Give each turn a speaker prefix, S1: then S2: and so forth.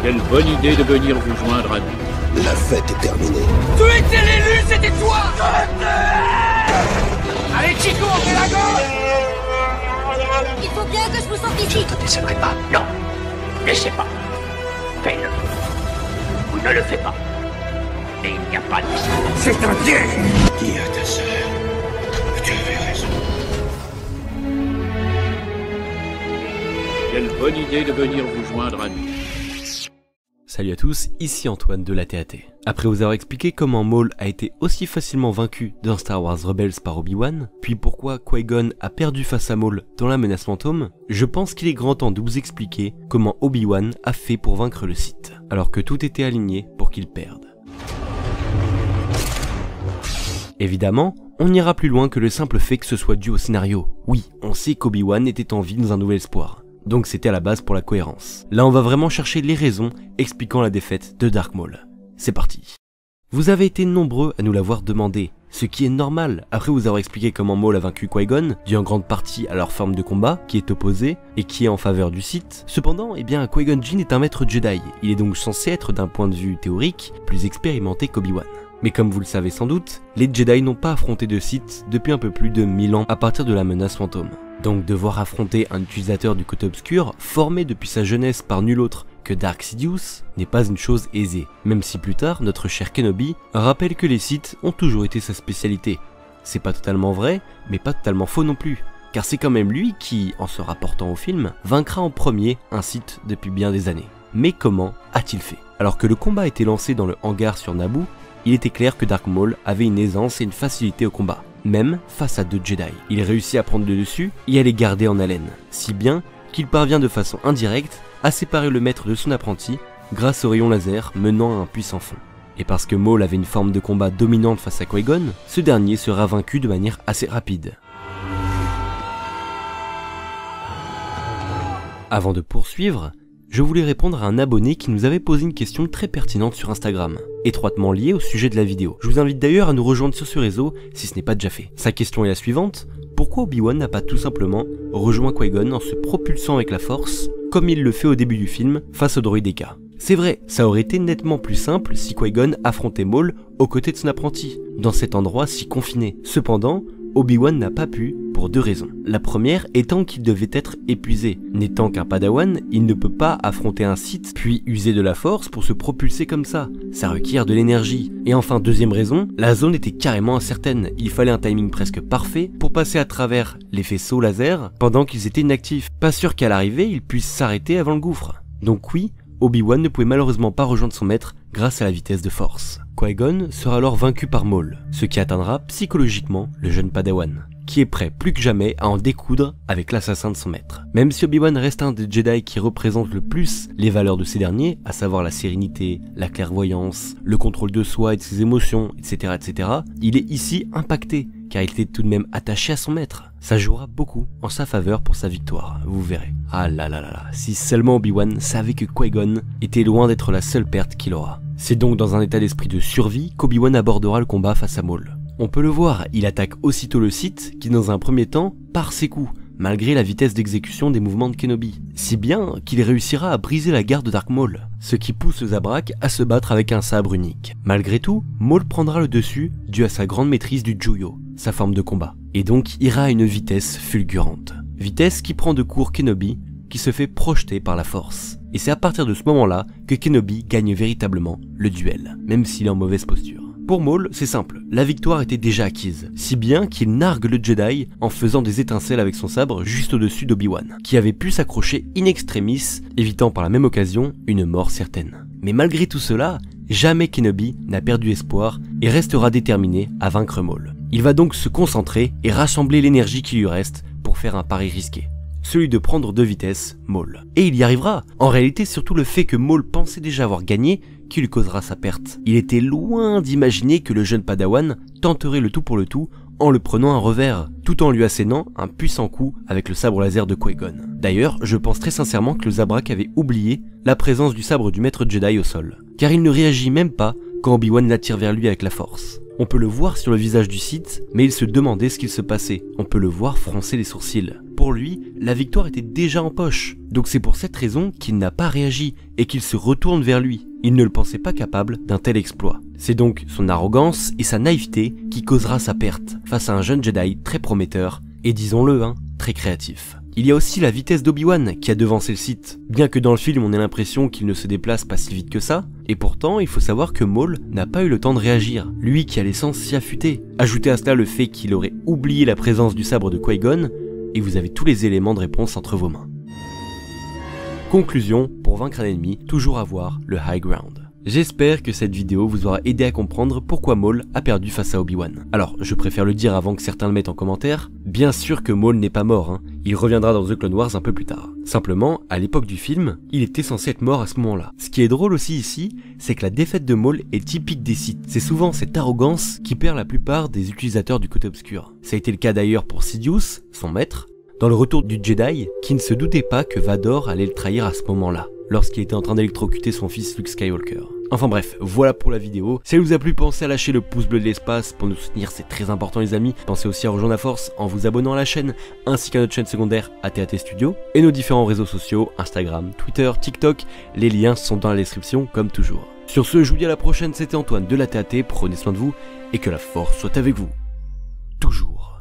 S1: Quelle bonne idée de venir vous joindre à nous.
S2: La fête est terminée.
S3: Tu étais l'élu, c'était toi. Allez Chico, on fait la gauche.
S4: Il faut bien que je vous sorte
S5: Je
S4: ici.
S5: ne te descendrai pas. Non. Laissez pas. Fais-le. Ou ne le fais pas. Et il n'y a pas de descendance.
S3: C'est un piège.
S2: Dis à ta sœur que tu avais raison.
S1: Quelle bonne idée de venir vous joindre à nous.
S6: Salut à tous, ici Antoine de la TAT. Après vous avoir expliqué comment Maul a été aussi facilement vaincu dans Star Wars Rebels par Obi-Wan, puis pourquoi Qui-Gon a perdu face à Maul dans la menace fantôme, je pense qu'il est grand temps de vous expliquer comment Obi-Wan a fait pour vaincre le Sith, alors que tout était aligné pour qu'il perde. Évidemment, on n'ira plus loin que le simple fait que ce soit dû au scénario. Oui, on sait qu'Obi-Wan était en vie dans un nouvel espoir. Donc c'était à la base pour la cohérence. Là on va vraiment chercher les raisons expliquant la défaite de Dark Maul. C'est parti. Vous avez été nombreux à nous l'avoir demandé, ce qui est normal après vous avoir expliqué comment Maul a vaincu Qui-Gon, dû en grande partie à leur forme de combat, qui est opposée et qui est en faveur du Sith. Cependant, Qui-Gon Jinn est un maître Jedi, il est donc censé être d'un point de vue théorique plus expérimenté qu'Obi-Wan. Mais comme vous le savez sans doute, les Jedi n'ont pas affronté de Sith depuis un peu plus de 1000 ans à partir de la menace fantôme. Donc devoir affronter un utilisateur du côté obscur, formé depuis sa jeunesse par nul autre que Dark Sidious, n'est pas une chose aisée, même si plus tard notre cher Kenobi rappelle que les Sith ont toujours été sa spécialité. C'est pas totalement vrai, mais pas totalement faux non plus, car c'est quand même lui qui, en se rapportant au film, vaincra en premier un Sith depuis bien des années. Mais comment a-t-il fait? Alors que le combat était lancé dans le hangar sur Naboo, il était clair que Dark Maul avait une aisance et une facilité au combat, même face à 2 Jedi. Il réussit à prendre le dessus et à les garder en haleine, si bien qu'il parvient de façon indirecte à séparer le maître de son apprenti grâce au rayon laser menant à un puissant fond. Et parce que Maul avait une forme de combat dominante face à Qui-Gon, ce dernier sera vaincu de manière assez rapide. Avant de poursuivre, je voulais répondre à un abonné qui nous avait posé une question très pertinente sur Instagram, étroitement liée au sujet de la vidéo. Je vous invite d'ailleurs à nous rejoindre sur ce réseau si ce n'est pas déjà fait. Sa question est la suivante: pourquoi Obi-Wan n'a pas tout simplement rejoint Qui-Gon en se propulsant avec la force, comme il le fait au début du film face au droïde Eka? C'est vrai, ça aurait été nettement plus simple si Qui-Gon affrontait Maul aux côtés de son apprenti, dans cet endroit si confiné. Cependant, Obi-Wan n'a pas pu pour 2 raisons. La première étant qu'il devait être épuisé. N'étant qu'un padawan, il ne peut pas affronter un Sith puis user de la force pour se propulser comme ça. Ça requiert de l'énergie. Et enfin, deuxième raison, la zone était carrément incertaine. Il fallait un timing presque parfait pour passer à travers les faisceaux laser pendant qu'ils étaient inactifs. Pas sûr qu'à l'arrivée, ils puissent s'arrêter avant le gouffre. Donc oui, Obi-Wan ne pouvait malheureusement pas rejoindre son maître grâce à la vitesse de force. Qui-Gon sera alors vaincu par Maul, ce qui atteindra psychologiquement le jeune padawan, qui est prêt plus que jamais à en découdre avec l'assassin de son maître. Même si Obi-Wan reste un des Jedi qui représente le plus les valeurs de ces derniers, à savoir la sérénité, la clairvoyance, le contrôle de soi et de ses émotions, etc., il est ici impacté, car il était tout de même attaché à son maître. Ça jouera beaucoup en sa faveur pour sa victoire, vous verrez. Ah là là là là, si seulement Obi-Wan savait que Qui-Gon était loin d'être la seule perte qu'il aura. C'est donc dans un état d'esprit de survie qu'Obi-Wan abordera le combat face à Maul. On peut le voir, il attaque aussitôt le Sith qui dans un premier temps part ses coups, malgré la vitesse d'exécution des mouvements de Kenobi, si bien qu'il réussira à briser la garde de Dark Maul, ce qui pousse le Zabrak à se battre avec un sabre unique. Malgré tout, Maul prendra le dessus dû à sa grande maîtrise du Juyo, sa forme de combat, et donc ira à une vitesse fulgurante. Vitesse qui prend de court Kenobi, qui se fait projeter par la force. Et c'est à partir de ce moment-là que Kenobi gagne véritablement le duel, même s'il est en mauvaise posture. Pour Maul, c'est simple, la victoire était déjà acquise, si bien qu'il nargue le Jedi en faisant des étincelles avec son sabre juste au-dessus d'Obi-Wan, qui avait pu s'accrocher in extremis, évitant par la même occasion une mort certaine. Mais malgré tout cela, jamais Kenobi n'a perdu espoir et restera déterminé à vaincre Maul. Il va donc se concentrer et rassembler l'énergie qui lui reste pour faire un pari risqué. Celui de prendre de vitesse Maul. Et il y arrivera. En réalité, surtout le fait que Maul pensait déjà avoir gagné qui lui causera sa perte. Il était loin d'imaginer que le jeune padawan tenterait le tout pour le tout en le prenant un revers, tout en lui assénant un puissant coup avec le sabre laser de Qui-Gon. D'ailleurs, je pense très sincèrement que le Zabrak avait oublié la présence du sabre du maître Jedi au sol, car il ne réagit même pas quand Obi-Wan l'attire vers lui avec la force. On peut le voir sur le visage du Sith, mais il se demandait ce qu'il se passait. On peut le voir froncer les sourcils. pour lui, la victoire était déjà en poche. Donc c'est pour cette raison qu'il n'a pas réagi et qu'il se retourne vers lui. Il ne le pensait pas capable d'un tel exploit. C'est donc son arrogance et sa naïveté qui causera sa perte face à un jeune Jedi très prometteur et disons-le, très créatif. Il y a aussi la vitesse d'Obi-Wan qui a devancé le Sith. Bien que dans le film on ait l'impression qu'il ne se déplace pas si vite que ça, et pourtant il faut savoir que Maul n'a pas eu le temps de réagir, lui qui a l'essence si affûtée. Ajoutez à cela le fait qu'il aurait oublié la présence du sabre de Qui-Gon, et vous avez tous les éléments de réponse entre vos mains. Conclusion, pour vaincre un ennemi, toujours avoir le high ground. J'espère que cette vidéo vous aura aidé à comprendre pourquoi Maul a perdu face à Obi-Wan. Alors, je préfère le dire avant que certains le mettent en commentaire, bien sûr que Maul n'est pas mort, il reviendra dans The Clone Wars un peu plus tard. Simplement, à l'époque du film, il était censé être mort à ce moment-là. Ce qui est drôle aussi ici, c'est que la défaite de Maul est typique des Sith. C'est souvent cette arrogance qui perd la plupart des utilisateurs du côté obscur. Ça a été le cas d'ailleurs pour Sidious, son maître, dans le retour du Jedi, qui ne se doutait pas que Vador allait le trahir à ce moment-là, lorsqu'il était en train d'électrocuter son fils Luke Skywalker. Enfin bref, voilà pour la vidéo. Si elle vous a plu, pensez à lâcher le pouce bleu de l'espace pour nous soutenir, c'est très important les amis. Pensez aussi à rejoindre la force en vous abonnant à la chaîne, ainsi qu'à notre chaîne secondaire AT&T Studio, et nos différents réseaux sociaux, Instagram, Twitter, TikTok, les liens sont dans la description comme toujours. Sur ce, je vous dis à la prochaine, c'était Antoine de l'AT&T, prenez soin de vous, et que la force soit avec vous. Toujours.